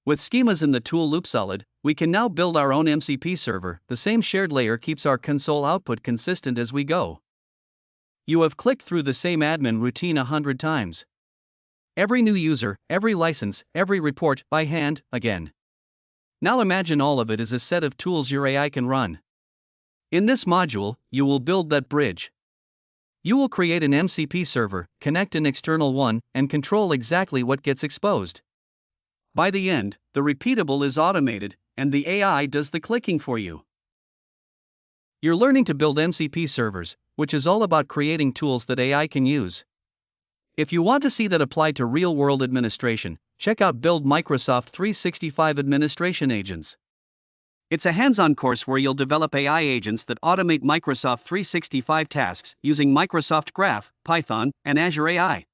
With schemas in the tool loop solid, we can now build our own MCP server. The same shared layer keeps our console output consistent as we go. You have clicked through the same admin routine 100 times. Every new user, every license, every report, by hand, again. Now imagine all of it as a set of tools your AI can run. In this module, you will build that bridge. You will create an MCP server, connect an external one, and control exactly what gets exposed. By the end, the repeatable is automated, and the AI does the clicking for you. You're learning to build MCP servers, which is all about creating tools that AI can use. If you want to see that applied to real-world administration, check out Build Microsoft 365 Administration Agents. It's a hands-on course where you'll develop AI agents that automate Microsoft 365 tasks using Microsoft Graph, Python, and Azure AI.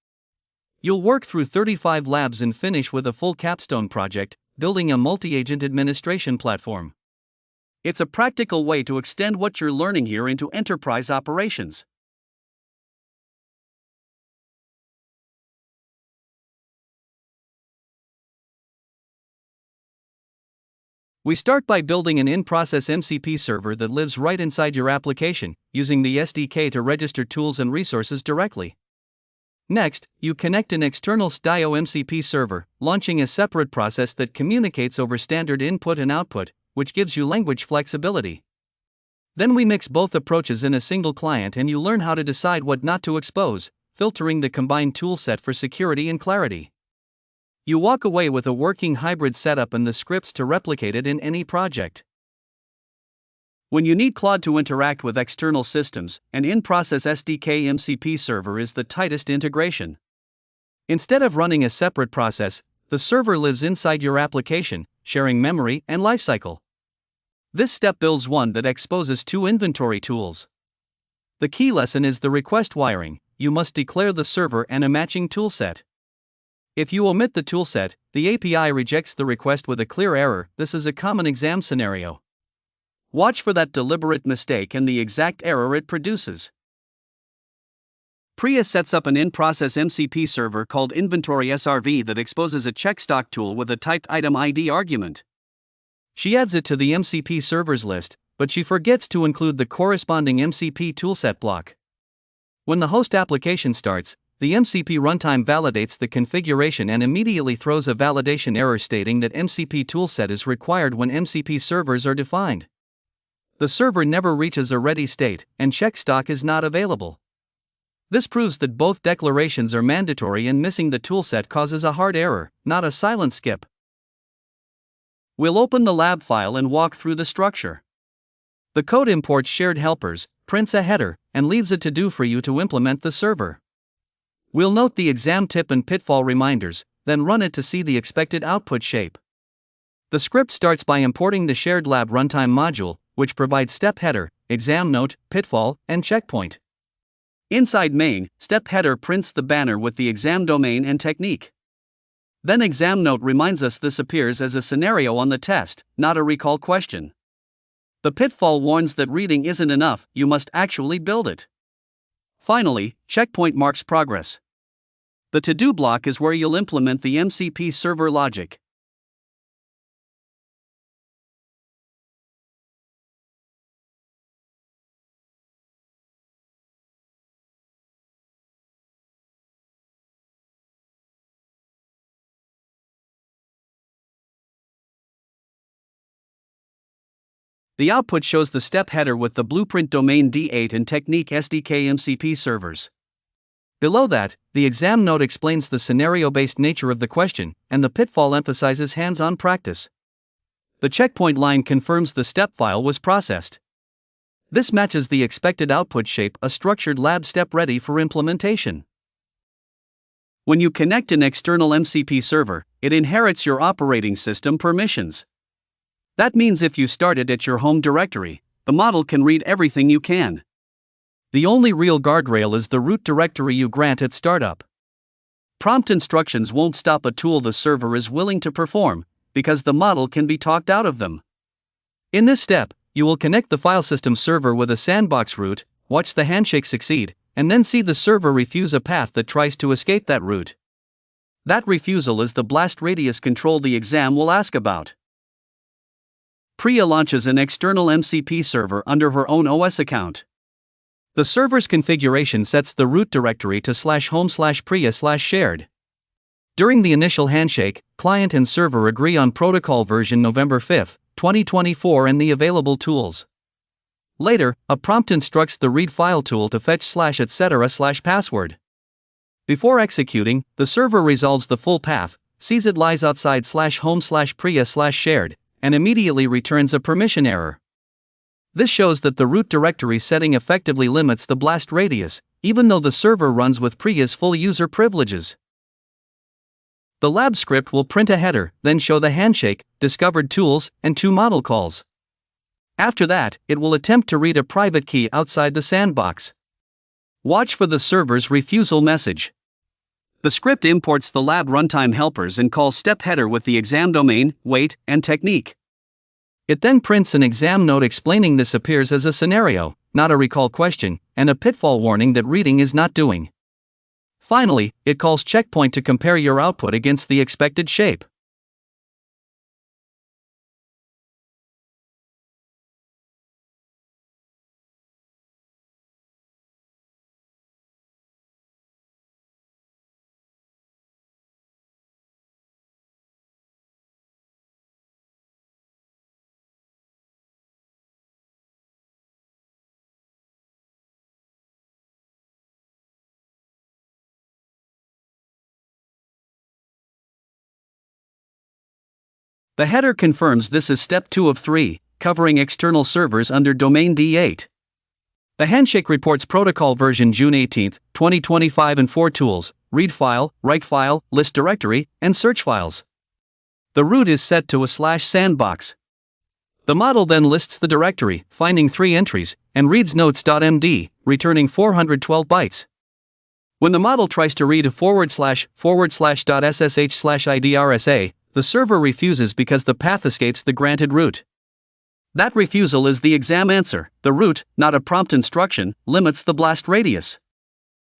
You'll work through 35 labs and finish with a full capstone project, building a multi-agent administration platform. It's a practical way to extend what you're learning here into enterprise operations. We start by building an in-process MCP server that lives right inside your application, using the SDK to register tools and resources directly. Next, you connect an external Stdio MCP server, launching a separate process that communicates over standard input and output, which gives you language flexibility. Then we mix both approaches in a single client and you learn how to decide what not to expose, filtering the combined toolset for security and clarity. You walk away with a working hybrid setup and the scripts to replicate it in any project. When you need Claude to interact with external systems, an in-process SDK MCP server is the tightest integration. Instead of running a separate process, the server lives inside your application, sharing memory and lifecycle. This step builds one that exposes two inventory tools. The key lesson is the request wiring. You must declare the server and a matching toolset. If you omit the toolset, the API rejects the request with a clear error. This is a common exam scenario. Watch for that deliberate mistake and the exact error it produces. Priya sets up an in-process MCP server called Inventory SRV that exposes a checkstock tool with a typed item ID argument. She adds it to the MCP servers list, but she forgets to include the corresponding MCP toolset block. When the host application starts, the MCP runtime validates the configuration and immediately throws a validation error stating that MCP toolset is required when MCP servers are defined. The server never reaches a ready state, and checkstock is not available. This proves that both declarations are mandatory and missing the toolset causes a hard error, not a silent skip. We'll open the lab file and walk through the structure. The code imports shared helpers, prints a header, and leaves a to-do for you to implement the server. We'll note the exam tip and pitfall reminders, then run it to see the expected output shape. The script starts by importing the shared lab runtime module, which provides step header, exam note, pitfall, and checkpoint. Inside main, step header prints the banner with the exam domain and technique. Then exam note reminds us this appears as a scenario on the test, not a recall question. The pitfall warns that reading isn't enough, you must actually build it. Finally, checkpoint marks progress. The to-do block is where you'll implement the MCP server logic. The output shows the step header with the blueprint domain D8 and technique SDK MCP servers. Below that, the exam note explains the scenario-based nature of the question, and the pitfall emphasizes hands-on practice. The checkpoint line confirms the step file was processed. This matches the expected output shape, a structured lab step ready for implementation. When you connect an external MCP server, it inherits your operating system permissions. That means if you start it at your home directory, the model can read everything you can. The only real guardrail is the root directory you grant at startup. Prompt instructions won't stop a tool the server is willing to perform, because the model can be talked out of them. In this step, you will connect the file system server with a sandbox root, watch the handshake succeed, and then see the server refuse a path that tries to escape that root. That refusal is the blast radius control the exam will ask about. Priya launches an external MCP server under her own OS account. The server's configuration sets the root directory to /home/priya/shared. During the initial handshake, client and server agree on protocol version November 5, 2024 and the available tools. Later, a prompt instructs the read file tool to fetch /etc/password. Before executing, the server resolves the full path, sees it lies outside /home/priya/shared, and immediately returns a permission error. This shows that the root directory setting effectively limits the blast radius, even though the server runs with Priya's full user privileges. The lab script will print a header, then show the handshake, discovered tools, and 2 model calls. After that, it will attempt to read a private key outside the sandbox. Watch for the server's refusal message. The script imports the lab runtime helpers and calls step header with the exam domain, weight, and technique. It then prints an exam note explaining this appears as a scenario, not a recall question, and a pitfall warning that reading is not doing. Finally, it calls checkpoint to compare your output against the expected shape. The header confirms this is step 2 of 3, covering external servers under domain D8. The handshake reports protocol version June 18, 2025 and 4 tools: read file, write file, list directory, and search files. The root is set to a /sandbox. The model then lists the directory, finding 3 entries, and reads notes.md, returning 412 bytes. When the model tries to read a //.ssh/idrsa, the server refuses because the path escapes the granted root. That refusal is the exam answer. The root, not a prompt instruction, limits the blast radius.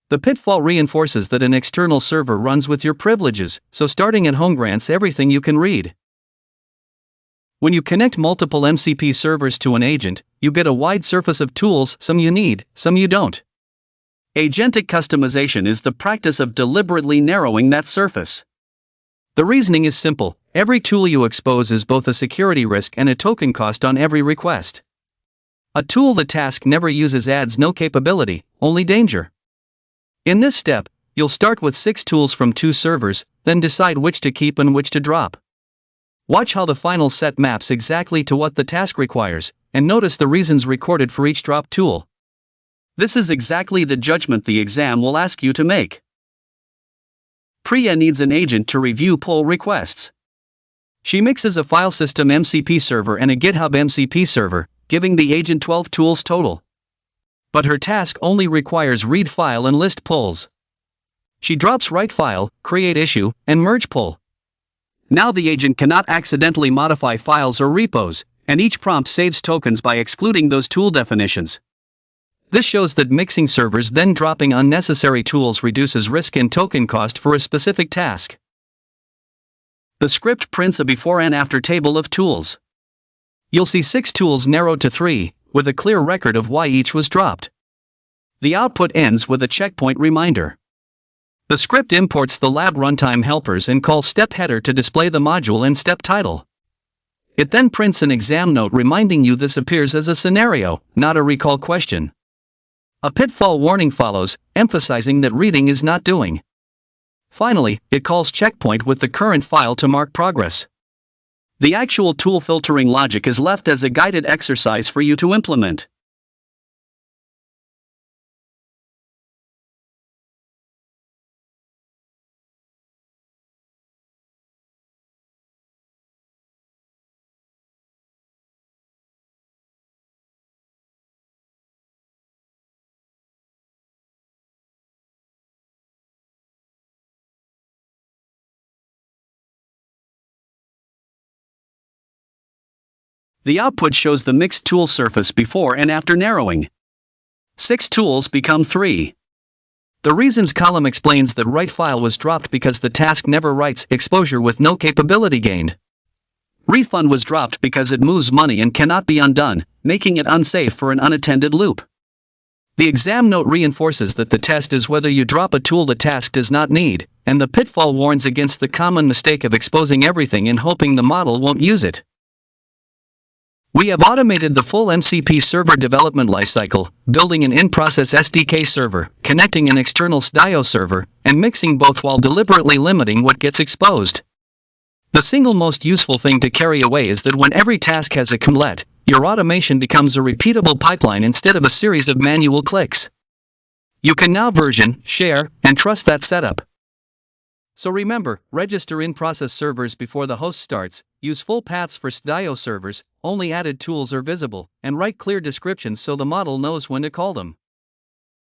The pitfall reinforces that an external server runs with your privileges, so starting at home grants everything you can read. When you connect multiple MCP servers to an agent, you get a wide surface of tools, some you need, some you don't. Agentic customization is the practice of deliberately narrowing that surface. The reasoning is simple: every tool you expose is both a security risk and a token cost on every request. A tool the task never uses adds no capability, only danger. In this step, you'll start with 6 tools from 2 servers, then decide which to keep and which to drop. Watch how the final set maps exactly to what the task requires, and notice the reasons recorded for each drop tool. This is exactly the judgment the exam will ask you to make. Priya needs an agent to review pull requests. She mixes a file system MCP server and a GitHub MCP server, giving the agent 12 tools total. But her task only requires read file and list pulls. She drops write file, create issue, and merge pull. Now the agent cannot accidentally modify files or repos, and each prompt saves tokens by excluding those tool definitions. This shows that mixing servers then dropping unnecessary tools reduces risk and token cost for a specific task. The script prints a before and after table of tools. You'll see 6 tools narrowed to 3, with a clear record of why each was dropped. The output ends with a checkpoint reminder. The script imports the lab runtime helpers and calls step header to display the module and step title. It then prints an exam note reminding you this appears as a scenario, not a recall question. A pitfall warning follows, emphasizing that reading is not doing. Finally, it calls checkpoint with the current file to mark progress. The actual tool filtering logic is left as a guided exercise for you to implement. The output shows the mixed tool surface before and after narrowing. 6 tools become 3. The reasons column explains that write file was dropped because the task never writes exposure with no capability gained. Refund was dropped because it moves money and cannot be undone, making it unsafe for an unattended loop. The exam note reinforces that the test is whether you drop a tool the task does not need, and the pitfall warns against the common mistake of exposing everything and hoping the model won't use it. We have automated the full MCP server development lifecycle, building an in-process SDK server, connecting an external Stdio server, and mixing both while deliberately limiting what gets exposed. The single most useful thing to carry away is that when every task has a commit, your automation becomes a repeatable pipeline instead of a series of manual clicks. You can now version, share, and trust that setup. So remember, register in-process servers before the host starts, use full paths for Stdio servers, only added tools are visible, and write clear descriptions so the model knows when to call them.